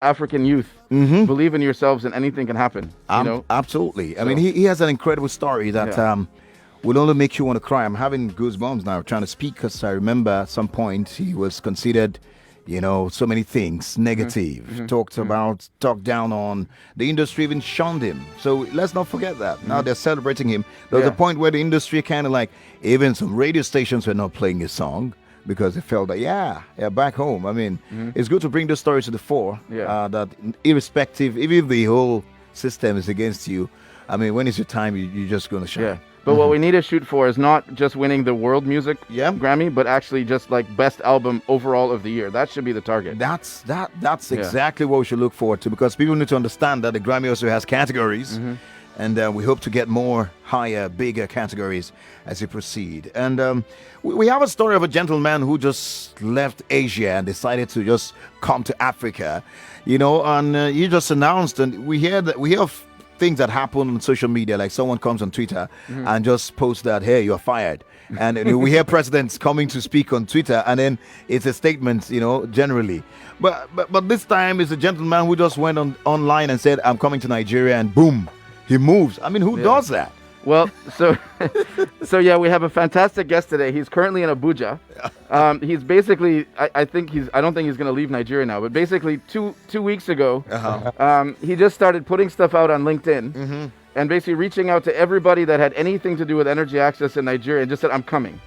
African youth. Believe in yourselves and anything can happen. Absolutely. I mean, he has an incredible story that Yeah. will only make you want to cry. I'm having goosebumps now trying to speak because I remember at some point he was considered, so many things negative, talked down on. The industry even shunned him. So let's not forget that. Now they're celebrating him. There was a Yeah. point where the industry kind of like, even some radio stations were not playing his song because they felt that, back home. I mean, it's good to bring this story to the fore. Yeah. That irrespective, even if the whole system is against you, I mean, when it's your time, you're just going to shine. Yeah. But what we need to shoot for is not just winning the World Music Grammy, but actually just like best album overall of the year. That should be the target. That's exactly what we should look forward to, because people need to understand that the Grammy also has categories, and we hope to get more higher, bigger categories as we proceed. And we have a story of a gentleman who just left Asia and decided to just come to Africa, and you just announced, and we hear of things that happen on social media, like someone comes on Twitter and just posts that, hey, you're fired. And we hear presidents coming to speak on Twitter, and then it's a statement, generally. But this time it's a gentleman who just went online and said, I'm coming to Nigeria, and boom, he moves. I mean, who does that? Well, so yeah, we have a fantastic guest today. He's currently in Abuja. He's basically, I don't think he's going to leave Nigeria now, but basically two weeks ago, he just started putting stuff out on LinkedIn and basically reaching out to everybody that had anything to do with energy access in Nigeria and just said, I'm coming.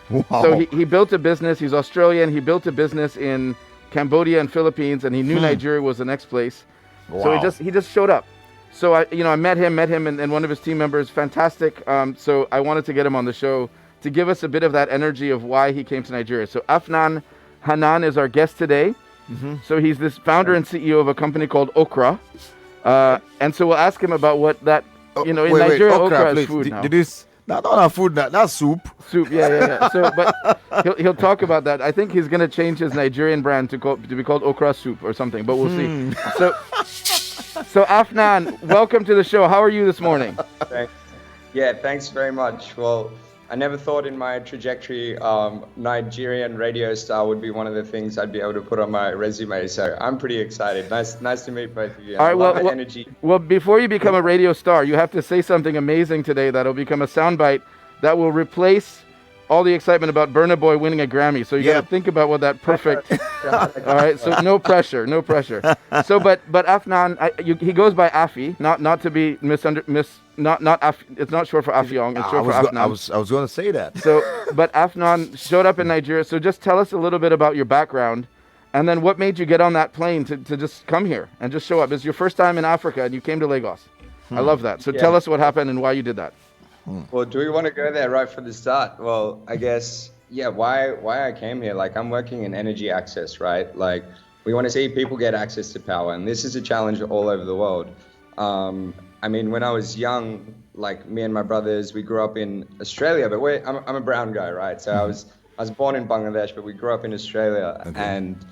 Wow. So he built a business. He's Australian. He built a business in Cambodia and Philippines, and he knew Nigeria was the next place. Wow. So he just showed up. So I met him and one of his team members, fantastic. So I wanted to get him on the show to give us a bit of that energy of why he came to Nigeria. So Afnan Hannan is our guest today. So he's this founder and CEO of a company called Okra. And so we'll ask him about what that, in Nigeria, okra is food now. Not food, that's soup. Soup, yeah. So, but he'll talk about that. I think he's going to change his Nigerian brand to be called Okra Soup or something, but we'll see. So Afnan, welcome to the show. How are you this morning? Thanks. Yeah, thanks very much. Well, I never thought in my trajectory Nigerian radio star would be one of the things I'd be able to put on my resume. So I'm pretty excited. Nice to meet both of you. All right, energy. Well, before you become a radio star, you have to say something amazing today that'll become a soundbite that will replace all the excitement about Burna Boy winning a Grammy. So you got to think about what that perfect. All right, so no pressure. So, but Afnan, he goes by Afi, not to be not Af. It's not short for Afyong. It's short for Afnan. I was going to say that. So, but Afnan showed up in Nigeria. So just tell us a little bit about your background, and then what made you get on that plane to just come here and just show up. It's your first time in Africa, and you came to Lagos. I love that. So tell us what happened and why you did that. Well, do we want to go there right from the start? Well, I guess, why I came here, like I'm working in energy access, right? Like we want to see people get access to power, and this is a challenge all over the world. I mean, when I was young, like me and my brothers, we grew up in Australia, but I'm a brown guy, right? So I was born in Bangladesh, but we grew up in Australia. Okay. And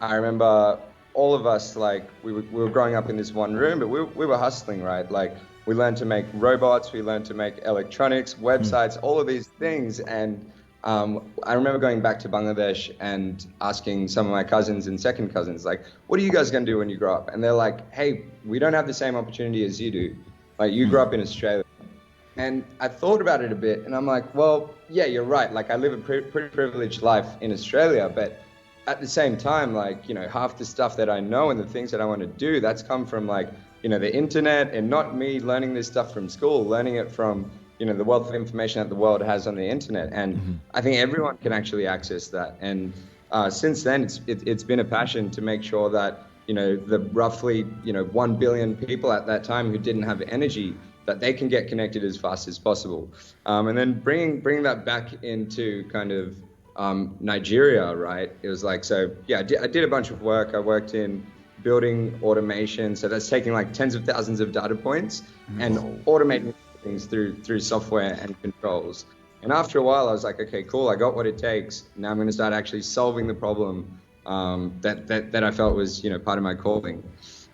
I remember all of us, like we were growing up in this one room, but we were hustling, right? Like we learned to make robots, we learned to make electronics, websites, all of these things. And I remember going back to Bangladesh and asking some of my cousins and second cousins, like, what are you guys going to do when you grow up? And they're like, hey, we don't have the same opportunity as you do. Like, you grew up in Australia. And I thought about it a bit, and I'm like, well, yeah, you're right. Like, I live a pretty privileged life in Australia, but at the same time, like, half the stuff that I know and the things that I want to do, that's come from, like, the internet, and not me learning this stuff from school, learning it from, the wealth of information that the world has on the internet. And I think everyone can actually access that. And since then, it's been a passion to make sure that, the roughly, 1 billion people at that time who didn't have energy, that they can get connected as fast as possible. And then bringing that back into kind of Nigeria, right? It was like, so yeah, I did a bunch of work. I worked in building automation. So that's taking like tens of thousands of data points and automating things through software and controls. And after a while, I was like, okay, cool. I got what it takes. Now I'm going to start actually solving the problem that I felt was, part of my calling.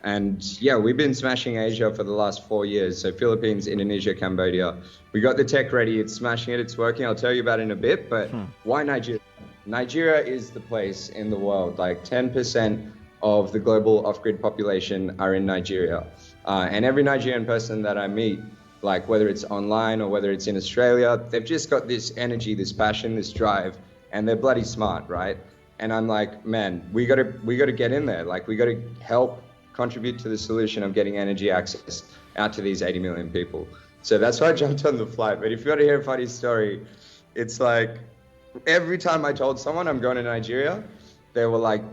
And yeah, we've been smashing Asia for the last 4 years. So Philippines, Indonesia, Cambodia. We got the tech ready. It's smashing it. It's working. I'll tell you about it in a bit. But why Nigeria? Nigeria is the place in the world. Like 10% of the global off-grid population are in Nigeria. And every Nigerian person that I meet, like whether it's online or whether it's in Australia, they've just got this energy, this passion, this drive, and they're bloody smart, right? And I'm like, man, we gotta get in there. Like, we gotta help contribute to the solution of getting energy access out to these 80 million people. So that's why I jumped on the flight. But if you want to hear a funny story, it's like every time I told someone I'm going to Nigeria, they were like,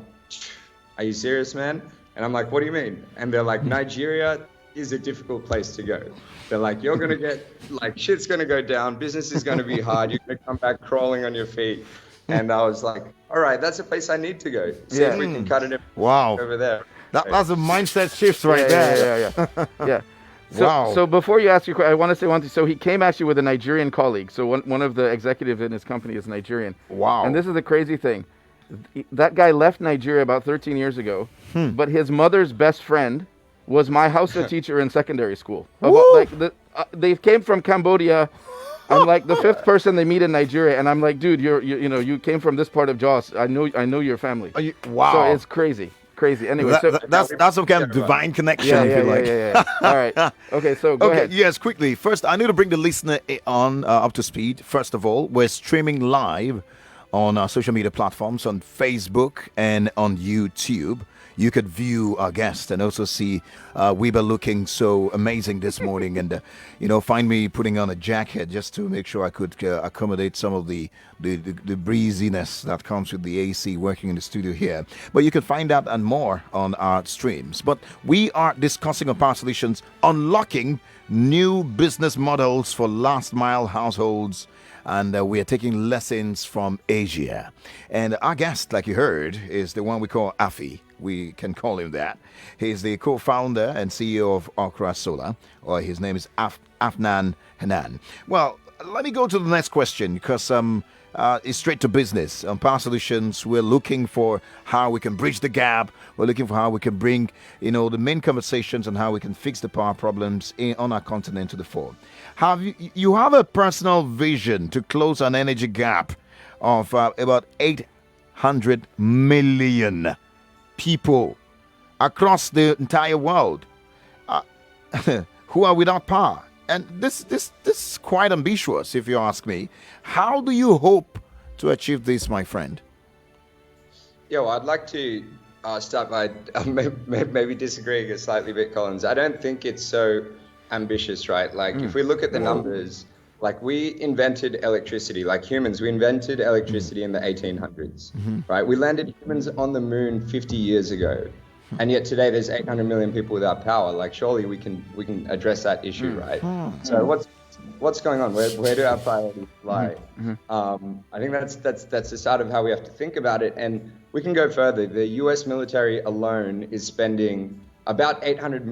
"Are you serious, man?" And I'm like, "What do you mean?" And they're like, "Nigeria is a difficult place to go." They're like, "You're going to get, like, shit's going to go down. Business is going to be hard. You're going to come back crawling on your feet." And I was like, all right, that's a place I need to go. See if we can cut it over there. That's a mindset shift right there. Yeah. So before you ask your question, I want to say one thing. So he came actually with a Nigerian colleague. So one of the executives in his company is Nigerian. Wow. And this is the crazy thing. That guy left Nigeria about 13 years ago, but his mother's best friend was my Hausa teacher in secondary school. They came from Cambodia. I'm like the fifth person they meet in Nigeria, and I'm like, dude, you came from this part of Jos. I know your family. Wow. So it's crazy. Anyway, that's some kind of divine connection, if you like. Yeah. All right. Okay, so go ahead. Yes, quickly. First, I need to bring the listener on up to speed. First of all, we're streaming live on our social media platforms on Facebook and on YouTube. You could view our guest and also see Wiebe looking so amazing this morning, and find me putting on a jacket just to make sure I could accommodate some of the breeziness that comes with the AC working in the studio here. But you can find out and more on our streams. But we are discussing on Power Solutions unlocking new business models for last mile households. And we are taking lessons from Asia. And our guest, like you heard, is the one we call Afi. We can call him that. He's the co-founder and CEO of Okra Solar, or his name is Afnan Hannan. Well, let me go to the next question, because it's straight to business. On Power Solutions, we're looking for how we can bridge the gap. We're looking for how we can bring, the main conversations on how we can fix the power problems on our continent to the fore. You have a personal vision to close an energy gap of about 800 million people across the entire world who are without power. And this is quite ambitious, if you ask me. How do you hope to achieve this, my friend? Yeah, well, I'd like to start by maybe disagreeing a slightly bit, Collins. I don't think it's so ambitious, right? Like, if we look at the numbers, like, we invented electricity, like humans, we invented electricity in the 1800s, right? We landed humans on the moon 50 years ago. And yet today there's 800 million people without power. Like, surely we can address that issue, right? So what's going on? Where do our priorities lie? I think that's the start of how we have to think about it. And we can go further. The U.S. military alone is spending about $800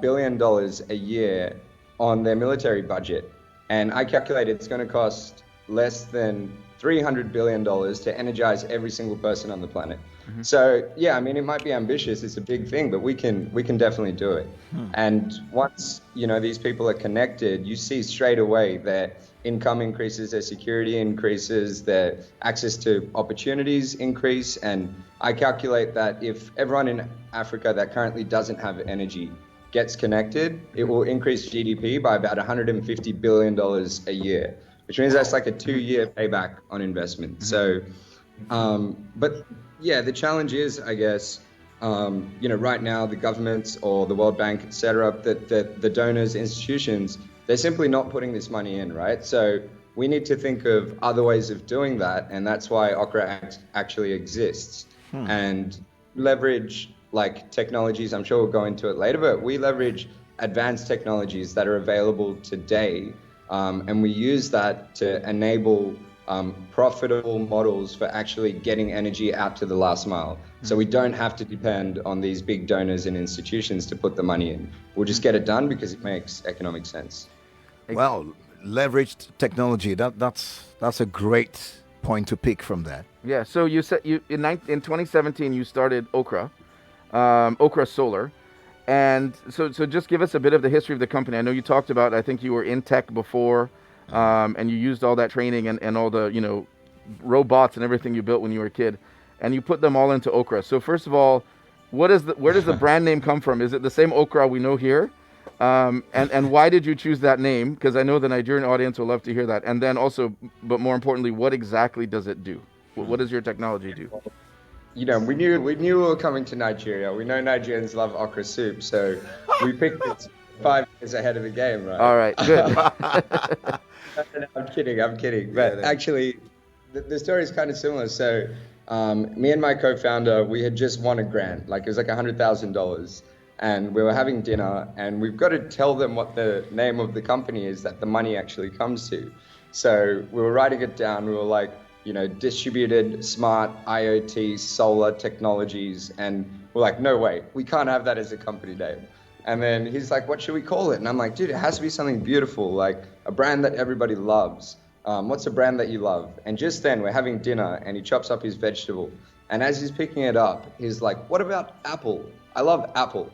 billion a year on their military budget. And I calculate it's going to cost less than $300 billion to energize every single person on the planet. So yeah, I mean, it might be ambitious, it's a big thing, but we can definitely do it. And once these people are connected, you see straight away their income increases, their security increases, their access to opportunities increase. And I calculate that if everyone in Africa that currently doesn't have energy gets connected, it will increase GDP by about $150 billion a year, which means that's like a 2-year payback on investment. So, but yeah, the challenge is, I guess, right now the governments or the World Bank, etc., the donors, institutions, they're simply not putting this money in, right? So we need to think of other ways of doing that, and that's why Okra actually exists. And leverage like technologies, I'm sure we'll go into it later, but we leverage advanced technologies that are available today, and we use that to enable profitable models for actually getting energy out to the last mile. So we don't have to depend on these big donors and institutions to put the money in. We'll just get it done because it makes economic sense. Well, leveraged technology, that's a great point to pick from that. Yeah, so you said in 2017 you started Okra Solar. And so just give us a bit of the history of the company. I know you talked about, I think you were in tech before, and you used all that training and all the, robots and everything you built when you were a kid. and you put them all into Okra. So first of all, where does the brand name come from? Is it the same Okra we know here? And why did you choose that name? Because I know the Nigerian audience will love to hear that. And then also, but more importantly, what exactly does it do? What does your technology do? You know, we knew we were coming to Nigeria. We know Nigerians love okra soup, so we picked it 5 years ahead of the game, right? All right, good. No, I'm kidding. But actually, the story is kind of similar. So, me and my co-founder, we had just won a grant. Like, it was like $100,000. And we were having dinner, and we've got to tell them what the name of the company is that the money actually comes to. So we were writing it down. We were like, you know, distributed smart IoT solar technologies. And we're like, no way, we can't have that as a company name. And then he's like, what should we call it? And I'm like, dude, it has to be something beautiful, like a brand that everybody loves. What's a brand that you love? And just then we're having dinner, and he chops up his vegetable. And as he's picking it up, he's like, what about apple? I love apple.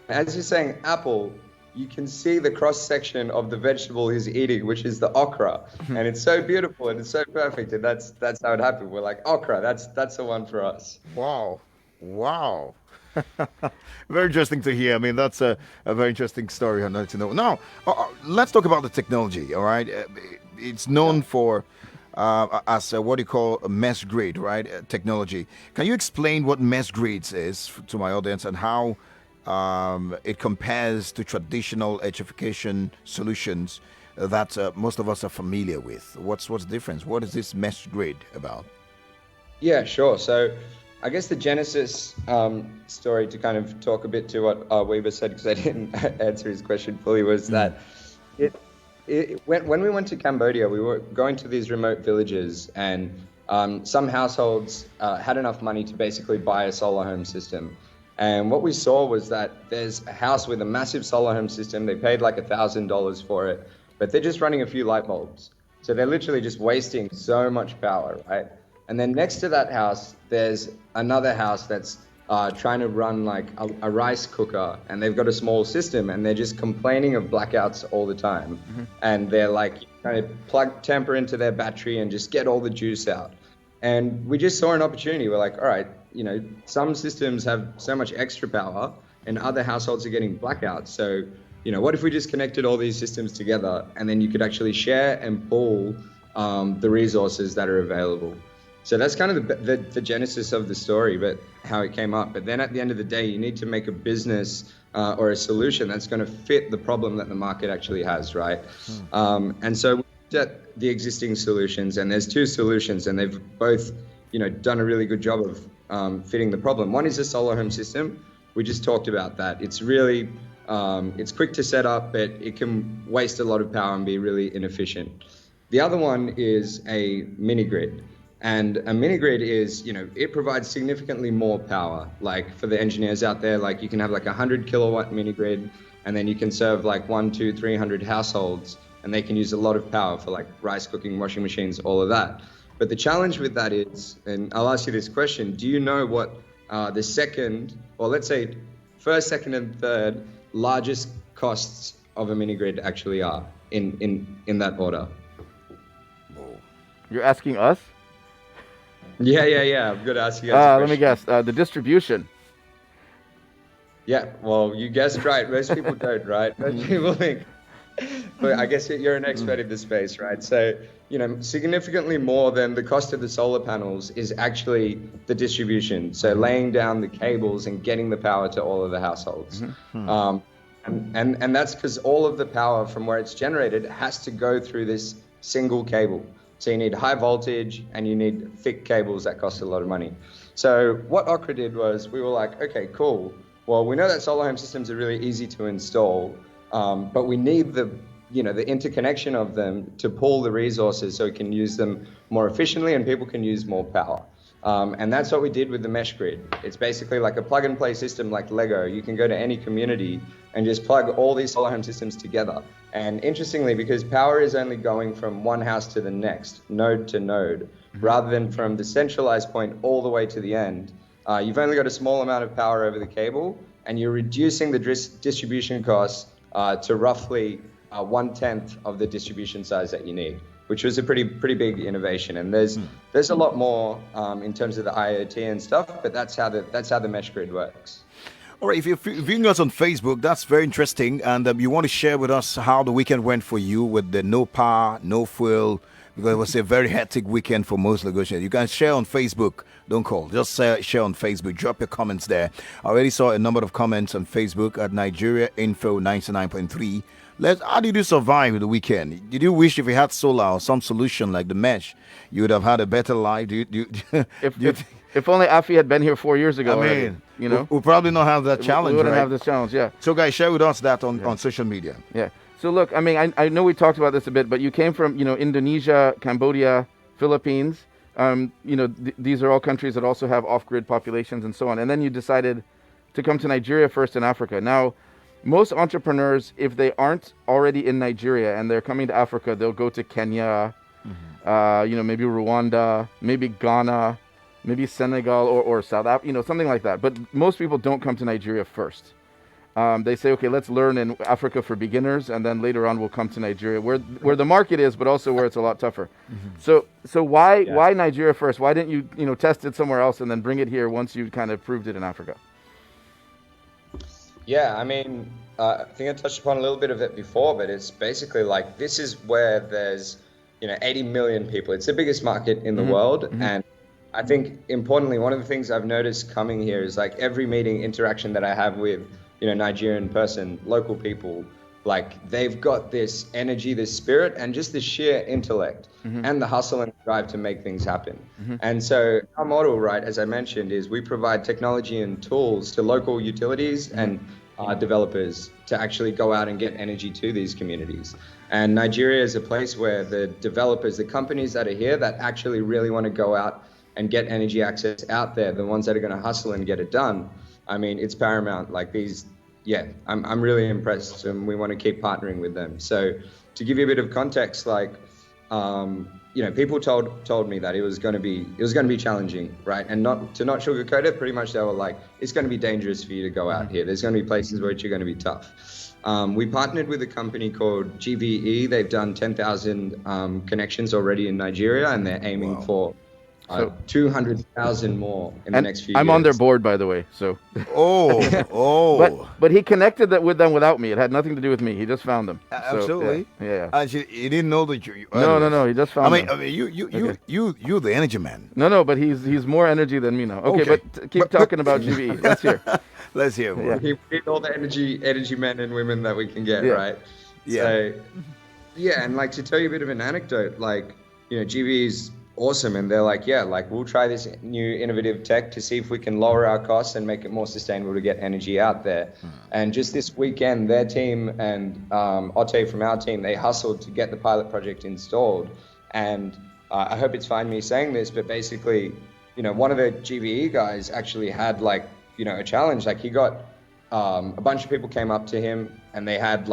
As he's saying apple, you can see the cross-section of the vegetable he's eating, which is the okra. And it's so beautiful and it's so perfect. And that's how it happened. We're like, okra, that's the one for us. Wow. Very interesting to hear. I mean, that's a very interesting story. I'd like to know. Now, let's talk about the technology, all right? It's known for as what you call a mesh grid, right? Technology. Can you explain what mesh grids is to my audience and how it compares to traditional electrification solutions that most of us are familiar with? What's the difference? What is this mesh grid about? Yeah, sure. So I guess the genesis story, to kind of talk a bit to what Wiebe said, because I didn't answer his question fully, was that when we went to Cambodia, we were going to these remote villages, and some households had enough money to basically buy a solar home system. And what we saw was that there's a house with a massive solar home system. They paid like $1,000 for it, but they're just running a few light bulbs. So they're literally just wasting so much power, right? And then next to that house, there's another house that's trying to run like a rice cooker, and they've got a small system, and they're just complaining of blackouts all the time. Mm-hmm. And they're like trying to plug temper into their battery and just get all the juice out. And we just saw an opportunity. We're like, all right, you know, some systems have so much extra power and other households are getting blackouts. So, you know, what if we just connected all these systems together, and then you could actually share and pool the resources that are available? So that's kind of the genesis of the story, but how it came up. But then at the end of the day, you need to make a business or a solution that's going to fit the problem that the market actually has, right? And so we looked at the existing solutions, and there's two solutions, and they've both, you know, done a really good job of fitting the problem. One is a solar home system. We just talked about that. It's really, it's quick to set up, but it can waste a lot of power and be really inefficient. The other one is a mini grid. And a mini grid is, you know, it provides significantly more power. Like for the engineers out there, like you can have like 100 kilowatt mini grid, and then you can serve like 100, 200, 300 households, and they can use a lot of power for like rice cooking, washing machines, all of that. But the challenge with that is, and I'll ask you this question, do you know what the second, or let's say first, second, and third largest costs of a mini grid actually are in that order? You're asking us? Yeah. I'm good at asking you. Let me guess. The distribution. Yeah, well, you guessed right. Most people don't, right? Most people think. But I guess you're an expert in this space, right? So, you know, significantly more than the cost of the solar panels is actually the distribution. So laying down the cables and getting the power to all of the households. And that's because all of the power from where it's generated has to go through this single cable. So you need high voltage and you need thick cables that cost a lot of money. So what Okra did was we were like, okay, cool. Well, we know that solar home systems are really easy to install, but we need the interconnection of them to pool the resources so we can use them more efficiently and people can use more power. And that's what we did with the mesh grid. It's basically like a plug and play system like Lego. You can go to any community and just plug all these solar home systems together. And interestingly, because power is only going from one house to the next, node to node, rather than from the centralized point all the way to the end, you've only got a small amount of power over the cable, and you're reducing the distribution costs to roughly 1/10 of the distribution size that you need. which was a pretty big innovation. And there's a lot more in terms of the IoT and stuff, but that's how the mesh grid works. All right, if you're viewing us on Facebook, that's very interesting, and you want to share with us how the weekend went for you with the no power, no fuel, because it was a very hectic weekend for most Lagosians. You can share on Facebook. Don't call. Just share on Facebook. Drop your comments there. I already saw a number of comments on Facebook at Nigeria Info 99.3. How did you survive the weekend? Did you wish if you had solar or some solution like the mesh, you would have had a better life? If only Afi had been here 4 years ago. I mean, we'll probably not have that challenge. We wouldn't right? have this challenge, yeah. So, guys, share with us that on social media. Yeah. So, look, I mean, I know we talked about this a bit, but you came from, Indonesia, Cambodia, Philippines. These are all countries that also have off-grid populations and so on. And then you decided to come to Nigeria first in Africa. Now, most entrepreneurs, if they aren't already in Nigeria and they're coming to Africa, they'll go to Kenya, maybe Rwanda, maybe Ghana, maybe Senegal or South Africa, something like that. But most people don't come to Nigeria first. They say, okay, let's learn in Africa for beginners, and then later on we'll come to Nigeria, where the market is, but also where it's a lot tougher. So why Nigeria first? Why didn't you test it somewhere else and then bring it here once you kind of proved it in Africa? Yeah, I mean, I think I touched upon a little bit of it before, but it's basically like this is where there's 80 million people. It's the biggest market in the world, and I think importantly, one of the things I've noticed coming here is like every meeting interaction that I have with Nigerian person, local people, like they've got this energy, this spirit, and just the sheer intellect and the hustle and drive to make things happen. And so our model, right, as I mentioned, is we provide technology and tools to local utilities and developers to actually go out and get energy to these communities. And Nigeria is a place where the developers, the companies that are here that actually really want to go out and get energy access out there, the ones that are going to hustle and get it done, I mean, it's paramount. Like these, I'm really impressed, and we want to keep partnering with them. So to give you a bit of context, like, people told me that it was going to be challenging, right? And not sugarcoat it, pretty much they were like, it's going to be dangerous for you to go out here. There's going to be places where you're going to be tough. We partnered with a company called GVE. They've done 10,000 connections already in Nigeria, and they're aiming for 200,000 more in the next few years. I'm on their board, by the way. So. But he connected that with them without me. It had nothing to do with me. He just found them. Absolutely. So, yeah. And you didn't know that you. No. He just found them. I mean, you're the energy man. No. But he's more energy than me now. Okay. But keep talking about GVE. Let's hear. Let's hear. We need all the energy men and women that we can get, right? Yeah. So, and like to tell you a bit of an anecdote, like GVE's awesome, and they're like, we'll try this new innovative tech to see if we can lower our costs and make it more sustainable to get energy out there. And just this weekend, their team and Ote from our team, they hustled to get the pilot project installed. And I hope it's fine me saying this, but basically, one of the GVE guys actually had a challenge. Like he got a bunch of people came up to him and they had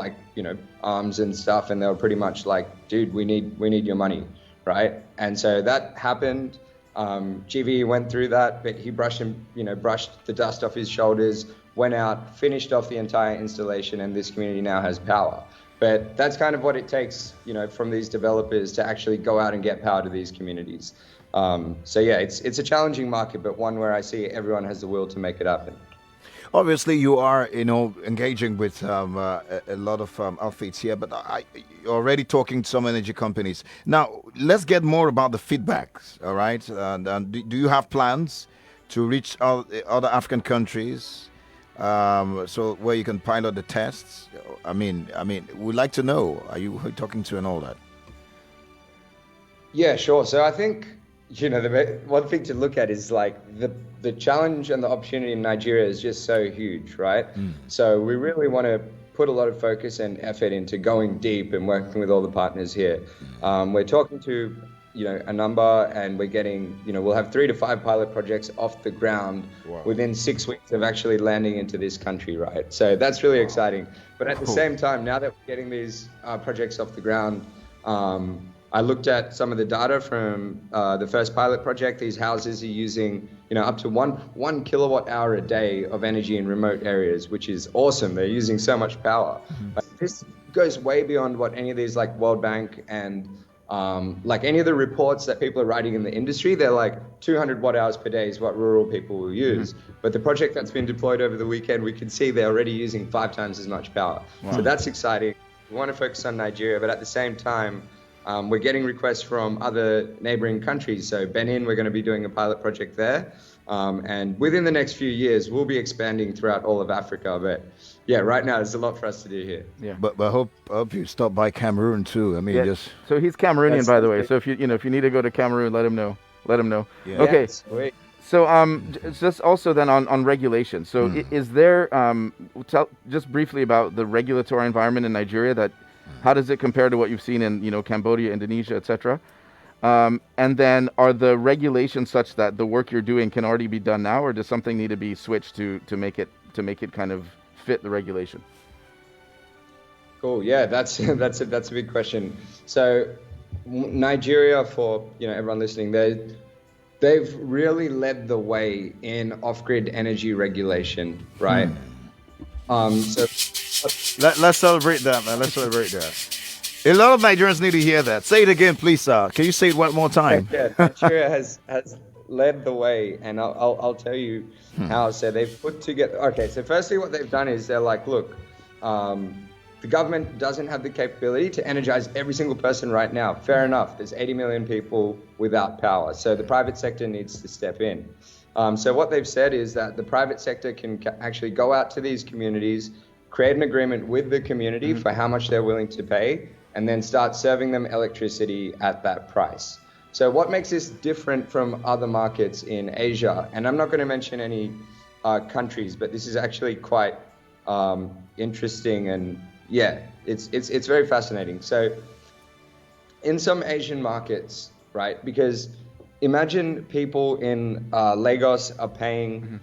arms and stuff, and they were pretty much like, dude, we need your money. Right, and so that happened. GV went through that, but he brushed the dust off his shoulders, went out, finished off the entire installation, and this community now has power. But that's kind of what it takes, from these developers to actually go out and get power to these communities. It's a challenging market, but one where I see everyone has the will to make it happen. Obviously, you are, engaging with a lot of outfits here, but you're already talking to some energy companies. Now, let's get more about the feedbacks, all right? Do you have plans to reach other African countries, so where you can pilot the tests? I mean, we'd like to know. Are you talking to and all that? Yeah, sure. So I think, the one thing to look at is like the challenge and the opportunity in Nigeria is just so huge, right? So we really want to put a lot of focus and effort into going deep and working with all the partners here. We're talking to, a number, and we're getting, we'll have 3 to 5 pilot projects off the ground within 6 weeks of actually landing into this country, right? So that's really exciting. But at the same time, now that we're getting these projects off the ground, I looked at some of the data from the first pilot project. These houses are using, up to one kilowatt hour a day of energy in remote areas, which is awesome. They're using so much power. But this goes way beyond what any of these like World Bank and Like any of the reports that people are writing in the industry, they're like 200 watt hours per day is what rural people will use. But the project that's been deployed over the weekend, we can see they're already using 5 times as much power. Wow. So that's exciting. We want to focus on Nigeria, but at the same time, we're getting requests from other neighboring countries. So Benin, we're going to be doing a pilot project there. And within the next few years, we'll be expanding throughout all of Africa. But yeah, right now, there's a lot for us to do here. Yeah. But I hope you stop by Cameroon too. I mean, just. So he's Cameroonian, by the way. So if you need to go to Cameroon, let him know. Yeah. Okay. Sweet. So just also then on regulation. So is there tell just briefly about the regulatory environment in Nigeria? How does it compare to what you've seen in Cambodia, Indonesia, etc.? And then are the regulations such that the work you're doing can already be done now, or does something need to be switched to make it kind of fit the regulation? Cool. Yeah, that's a big question. So Nigeria, for everyone listening, they've really led the way in off-grid energy regulation, right? Let's celebrate that, man. Let's celebrate that. A lot of Nigerians need to hear that. Say it again, please, sir. Can you say it one more time? Yeah, Nigeria has led the way, and I'll tell you how. So they've put together. Okay, so firstly, what they've done is they're like, look, the government doesn't have the capability to energize every single person right now. Fair enough. There's 80 million people without power, so the private sector needs to step in. So what they've said is that the private sector can actually go out to these communities, create an agreement with the community for how much they're willing to pay, and then start serving them electricity at that price. So what makes this different from other markets in Asia, and I'm not going to mention any countries, but this is actually quite interesting, and yeah, it's very fascinating. So in some Asian markets, right, because imagine people in Lagos are paying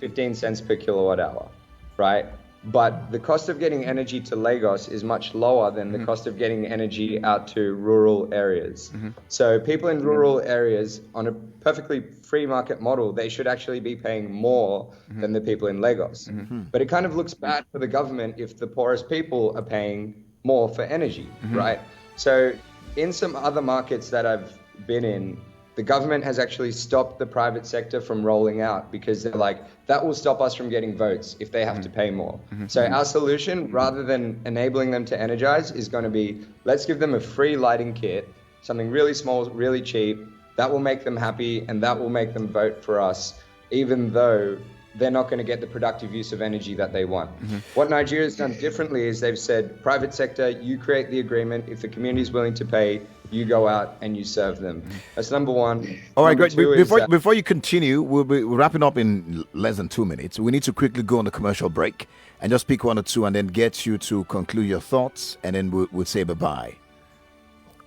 15 cents per kilowatt hour, right? But the cost of getting energy to Lagos is much lower than the cost of getting energy out to rural areas. So people in rural areas, on a perfectly free market model, they should actually be paying more than the people in Lagos. But it kind of looks bad for the government if the poorest people are paying more for energy, right? So in some other markets that I've been in, the government has actually stopped the private sector from rolling out because they're like, that will stop us from getting votes if they have to pay more. So our solution, rather than enabling them to energize, is going to be, let's give them a free lighting kit, something really small, really cheap, that will make them happy, and that will make them vote for us, even though they're not going to get the productive use of energy that they want. What Nigeria's done differently is they've said, private sector, you create the agreement. If the community is willing to pay, you go out and you serve them. That's number one. All right, great. Before you continue, we'll be wrapping up in less than 2 minutes. We need to quickly go on the commercial break and just pick one or two and then get you to conclude your thoughts, and then we'll say bye-bye.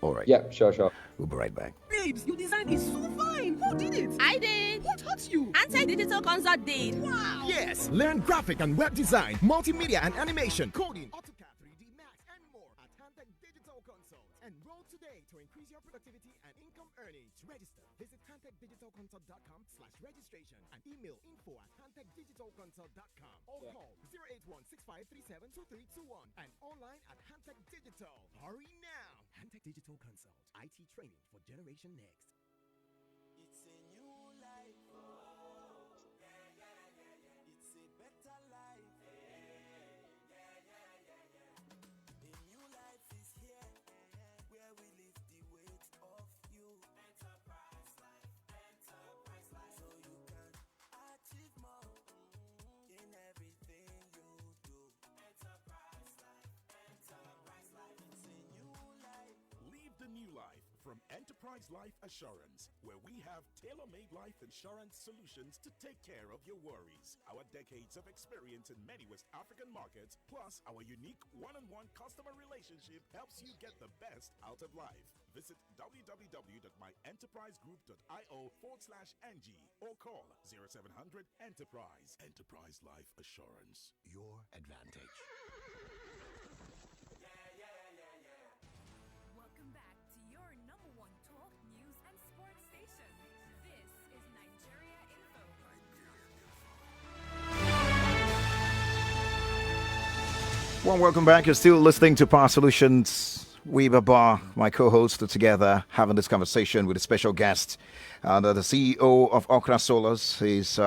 All right. Yeah, sure. We'll be right back. Babes, your design is so fine. Who did it? I did. Who taught you? Digital Consult did. Wow. Yes, learn graphic and web design, multimedia and animation, coding, AutoCAD, 3D Max, and more at Hantech Digital Consult. Enroll today to increase your productivity and income earnings. Register. Visit hantechdigitalconsult.com/registration and email info@hantechdigitalconsult.com or call 081-6537-2321 and online at Hantech Digital. Hurry now. Hantech Digital Consult. IT training for Generation Next. It's a new life. It's a better life. A new life is here, where we lift the weight of you. Enterprise life. So you can achieve more in everything you do. Enterprise life. It's a new life. Live the new life from Enterprise Life Assurance, where we have tailor-made life insurance solutions to take care of your worries. Our decades of experience in many West African markets, plus our unique one-on-one customer relationship, helps you get the best out of life. Visit www.myenterprisegroup.io/NG or call 0700 Enterprise. Enterprise Life Assurance, your advantage. Welcome back to your number one talk, news, and sports station. This is Nigeria Info. Well, welcome back. You're still listening to Power Solutions Wiebe, Boer, my co-host, are together having this conversation with a special guest, the CEO of Okra Solar. He's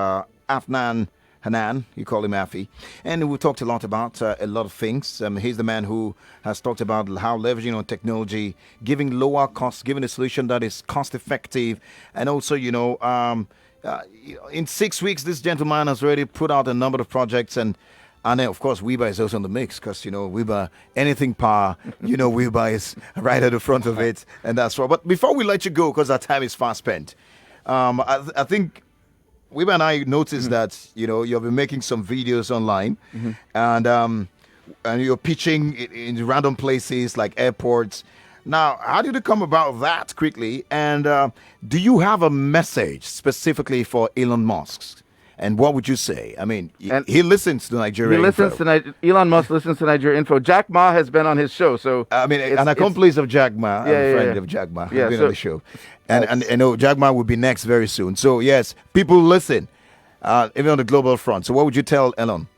Afnan Hannan, you call him Afi. And we talked a lot about a lot of things. He's the man who has talked about how leveraging on technology, giving lower costs, giving a solution that is cost effective. And also, in 6 weeks, this gentleman has already put out a number of projects. And then, of course, Wiebe is also in the mix because, Wiebe, anything power, Wiebe is right at the front of it. And that's right. But before we let you go, because our time is fast spent, I think Wiebe and I noticed that, you've been making some videos online and you're pitching in random places like airports. Now, how did it come about that quickly? And do you have a message specifically for Elon Musk? And what would you say? I mean, he listens to Nigeria Info. Elon Musk listens to Nigeria Info. Jack Ma has been on his show. So I mean, an accomplice of Jack Ma. I'm a friend of Jack Ma. I've been on the show. And I know Jack Ma will be next very soon. So, yes, people listen, even on the global front. So what would you tell Elon?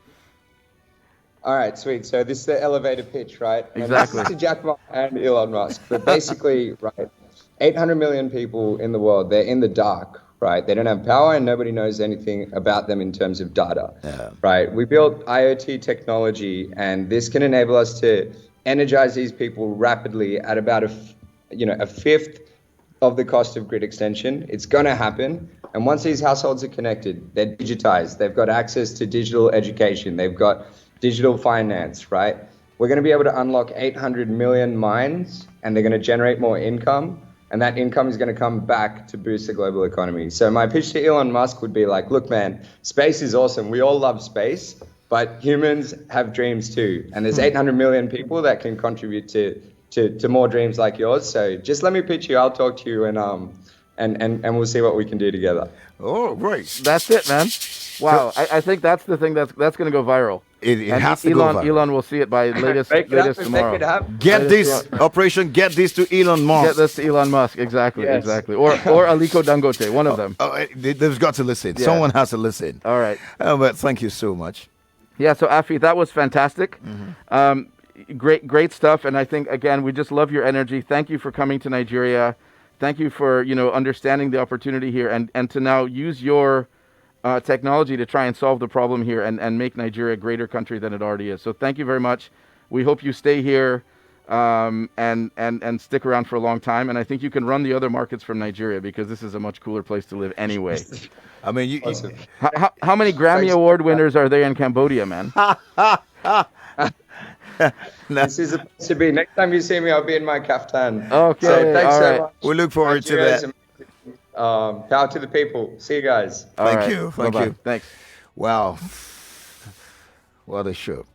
All right, sweet. So this is the elevator pitch, right? Exactly. And this is to Jack Ma and Elon Musk. But basically, right, 800 million people in the world, they're in the dark, right? They don't have power and nobody knows anything about them in terms of data, right? We built IoT technology and this can enable us to energize these people rapidly at about a fifth of the cost of grid extension. It's going to happen. And once these households are connected, they're digitized. They've got access to digital education. They've got digital finance, right? We're going to be able to unlock 800 million minds and they're going to generate more income. And that income is going to come back to boost the global economy. So my pitch to Elon Musk would be like, look, man, space is awesome. We all love space, but humans have dreams too. And there's 800 million people that can contribute to more dreams like yours. So just let me pitch you. I'll talk to you and we'll see what we can do together. Oh, great. That's it, man. Wow. I think that's the thing that's going to go viral. It has to go viral. Elon will see it by latest tomorrow. Get this to Elon Musk. Get this to Elon Musk. Exactly. Or Aliko Dangote, one of them. They've got to listen. Yeah. Someone has to listen. All right. But thank you so much. Yeah, so Afi, that was fantastic. Great stuff. And I think, again, we just love your energy. Thank you for coming to Nigeria. Thank you for, understanding the opportunity here and to now use your technology to try and solve the problem here and make Nigeria a greater country than it already is. So thank you very much. We hope you stay here and stick around for a long time. And I think you can run the other markets from Nigeria because this is a much cooler place to live anyway. I mean, awesome. How many Grammy Award winners are there in Cambodia, man? This is supposed to be. Next time you see me, I'll be in my kaftan. Okay, so thanks so much. We look forward to that. Power to the people. See you guys. Thank you. Thanks. Wow. What a show.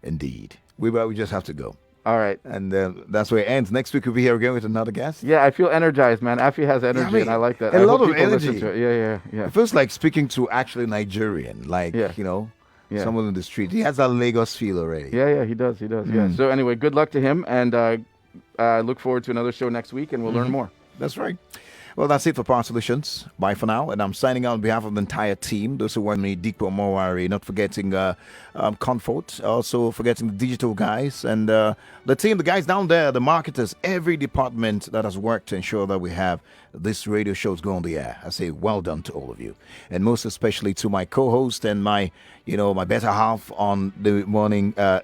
Indeed. We just have to go. All right. And that's where it ends. Next week we'll be here again with another guest. Yeah, I feel energized, man. Afi has energy, and I like that. A lot hope of people energy. listen to it. Yeah. It feels like speaking to actually Nigerian, someone in the street. He has that Lagos feel already. Yeah, he does. Yeah. So anyway, good luck to him, and look forward to another show next week, and we'll learn more. That's right. Well, that's it for Power Solutions. Bye for now. And I'm signing out on behalf of the entire team. Those who want me, Dikpo Mowari, not forgetting Comfort, also forgetting the digital guys. And the team, the guys down there, the marketers, every department that has worked to ensure that we have this radio shows go on the air. I say well done to all of you. And most especially to my co-host and my better half on the morning, I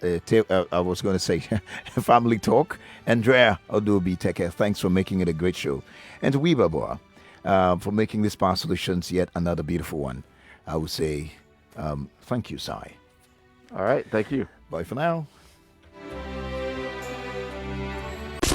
was going to say, Family Talk, Andrea Odobi Teke. Thanks for making it a great show. And to Wiebe Boer for making this Power Solutions yet another beautiful one. I would say thank you, Sai. All right, thank you. Bye for now.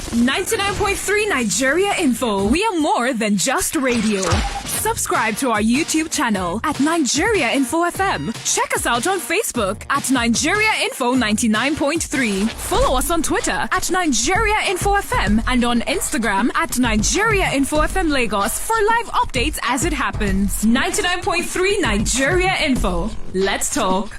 99.3 Nigeria Info. We are more than just radio. Subscribe to our YouTube channel at Nigeria Info FM. Check us out on Facebook at Nigeria Info 99.3. Follow us on Twitter at Nigeria Info FM and on Instagram at Nigeria Info FM Lagos for live updates as it happens. 99.3 Nigeria Info. Let's talk.